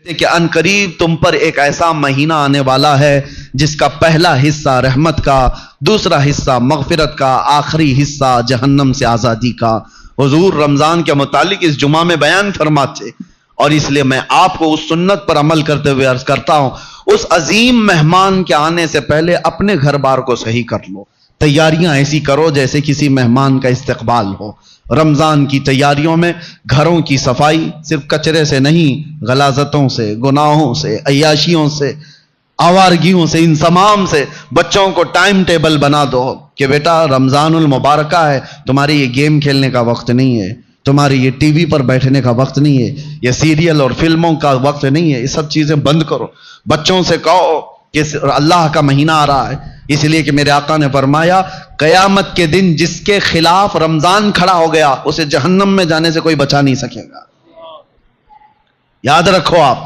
کہ ان قریب تم پر ایک ایسا مہینہ آنے والا ہے جس کا پہلا حصہ رحمت کا، دوسرا حصہ مغفرت کا، آخری حصہ جہنم سے آزادی کا۔ حضور رمضان کے متعلق اس جمعہ میں بیان فرماتے، اور اس لیے میں آپ کو اس سنت پر عمل کرتے ہوئے عرض کرتا ہوں، اس عظیم مہمان کے آنے سے پہلے اپنے گھر بار کو صحیح کر لو، تیاریاں ایسی کرو جیسے کسی مہمان کا استقبال ہو۔ رمضان کی تیاریوں میں گھروں کی صفائی صرف کچرے سے نہیں، غلاظتوں سے، گناہوں سے، عیاشیوں سے، آوارگیوں سے، ان تمام سے بچوں کو ٹائم ٹیبل بنا دو کہ بیٹا رمضان المبارکہ ہے، تمہارے یہ گیم کھیلنے کا وقت نہیں ہے، تمہارے یہ ٹی وی پر بیٹھنے کا وقت نہیں ہے، یہ سیریل اور فلموں کا وقت نہیں ہے، یہ سب چیزیں بند کرو۔ بچوں سے کہو کہ اللہ کا مہینہ آ رہا ہے، اس لیے کہ میرے آقا نے فرمایا قیامت کے دن جس کے خلاف رمضان کھڑا ہو گیا اسے جہنم میں جانے سے کوئی بچا نہیں سکے گا۔ یاد رکھو آپ،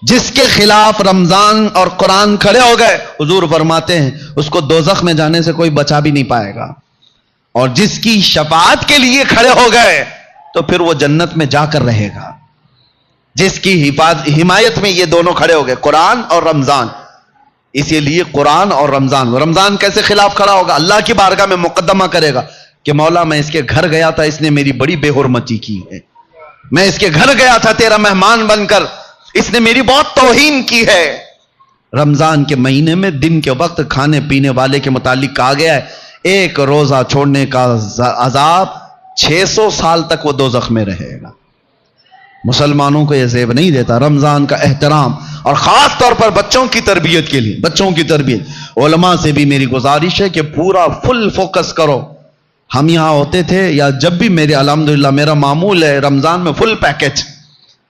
جس کے خلاف رمضان اور قرآن کھڑے ہو گئے، حضور فرماتے ہیں اس کو دوزخ میں جانے سے کوئی بچا بھی نہیں پائے گا، اور جس کی شفاعت کے لیے کھڑے ہو گئے تو پھر وہ جنت میں جا کر رہے گا۔ جس کی حمایت میں یہ دونوں کھڑے ہو گئے، قرآن اور رمضان، اسی لیے قرآن اور رمضان کیسے خلاف کھڑا ہوگا؟ اللہ کی بارگاہ میں مقدمہ کرے گا کہ مولا میں اس کے گھر گیا تھا، اس نے میری بڑی بے حرمتی کی ہے، میں اس کے گھر گیا تھا تیرا مہمان بن کر، اس نے میری بہت توہین کی ہے۔ رمضان کے مہینے میں دن کے وقت کھانے پینے والے کے متعلق کہا گیا ہے ایک روزہ چھوڑنے کا عذاب 600 سال تک وہ دوزخ میں رہے گا۔ مسلمانوں کو یہ زیب نہیں دیتا رمضان کا احترام، اور خاص طور پر بچوں کی تربیت کے لیے، بچوں کی تربیت علماء سے بھی میری گزارش ہے کہ پورا فل فوکس کرو۔ ہم یہاں ہوتے تھے یا جب بھی میرے الحمدللہ میرا معمول ہے رمضان میں فل پیکج،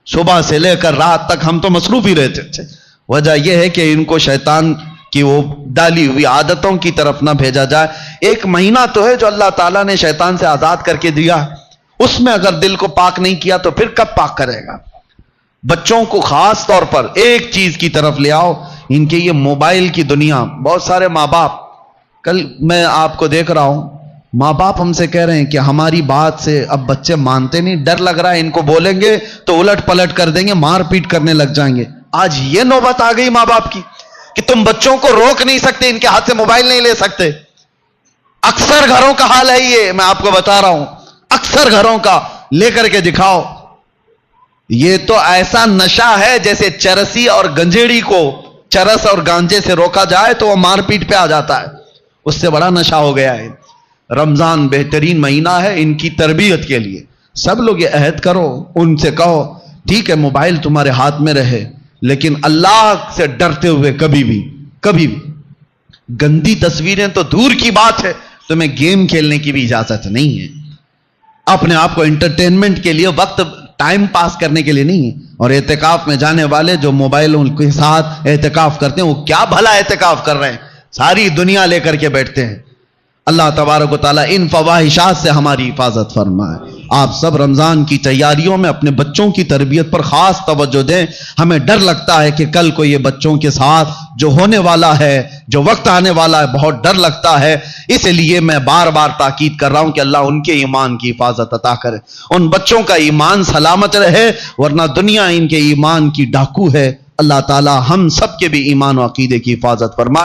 صبح سے لے کر رات تک ہم تو مصروف ہی رہتے تھے۔ وجہ یہ ہے کہ ان کو شیطان کی وہ ڈالی ہوئی عادتوں کی طرف نہ بھیجا جائے۔ ایک مہینہ تو ہے جو اللہ تعالیٰ نے شیطان سے آزاد کر کے دیا، اس میں اگر دل کو پاک نہیں کیا تو پھر کب پاک کرے گا؟ بچوں کو خاص طور پر ایک چیز کی طرف لے آؤ، ان کے یہ موبائل کی دنیا، بہت سارے ماں باپ، کل میں آپ کو دیکھ رہا ہوں ماں باپ ہم سے کہہ رہے ہیں کہ ہماری بات سے اب بچے مانتے نہیں، ڈر لگ رہا ہے ان کو بولیں گے تو الٹ پلٹ کر دیں گے، مار پیٹ کرنے لگ جائیں گے۔ آج یہ نوبت آ گئی ماں باپ کی کہ تم بچوں کو روک نہیں سکتے، ان کے ہاتھ سے موبائل نہیں لے سکتے۔ اکثر گھروں کا حال ہے یہ، میں آپ کو بتا رہا ہوں، اکثر گھروں کا، لے کر کے دکھاؤ۔ یہ تو ایسا نشہ ہے جیسے چرسی اور گنجیڑی کو چرس اور گانجے سے روکا جائے تو وہ مار پیٹ پہ آ جاتا ہے، اس سے بڑا نشہ ہو گیا ہے۔ رمضان بہترین مہینہ ہے ان کی تربیت کے لیے، سب لوگ یہ عہد کرو، ان سے کہو ٹھیک ہے موبائل تمہارے ہاتھ میں رہے لیکن اللہ سے ڈرتے ہوئے کبھی بھی گندی تصویریں تو دور کی بات ہے، تمہیں گیم کھیلنے کی بھی اجازت نہیں ہے، اپنے آپ کو انٹرٹینمنٹ کے لیے، وقت ٹائم پاس کرنے کے لیے نہیں ہے۔ اور اعتکاف میں جانے والے جو موبائلوں کے ساتھ اعتکاف کرتے ہیں وہ کیا بھلا اعتکاف کر رہے ہیں، ساری دنیا لے کر کے بیٹھتے ہیں۔ اللہ تبارک و تعالیٰ ان فواحشات سے ہماری حفاظت فرمائے۔ آپ سب رمضان کی تیاریوں میں اپنے بچوں کی تربیت پر خاص توجہ دیں۔ ہمیں ڈر لگتا ہے کہ کل کو یہ بچوں کے ساتھ جو ہونے والا ہے، جو وقت آنے والا ہے، بہت ڈر لگتا ہے۔ اس لیے میں بار بار تاکید کر رہا ہوں کہ اللہ ان کے ایمان کی حفاظت عطا کرے، ان بچوں کا ایمان سلامت رہے، ورنہ دنیا ان کے ایمان کی ڈاکو ہے۔ اللہ تعالی ہم سب کے بھی ایمان و عقیدے کی حفاظت فرمائے۔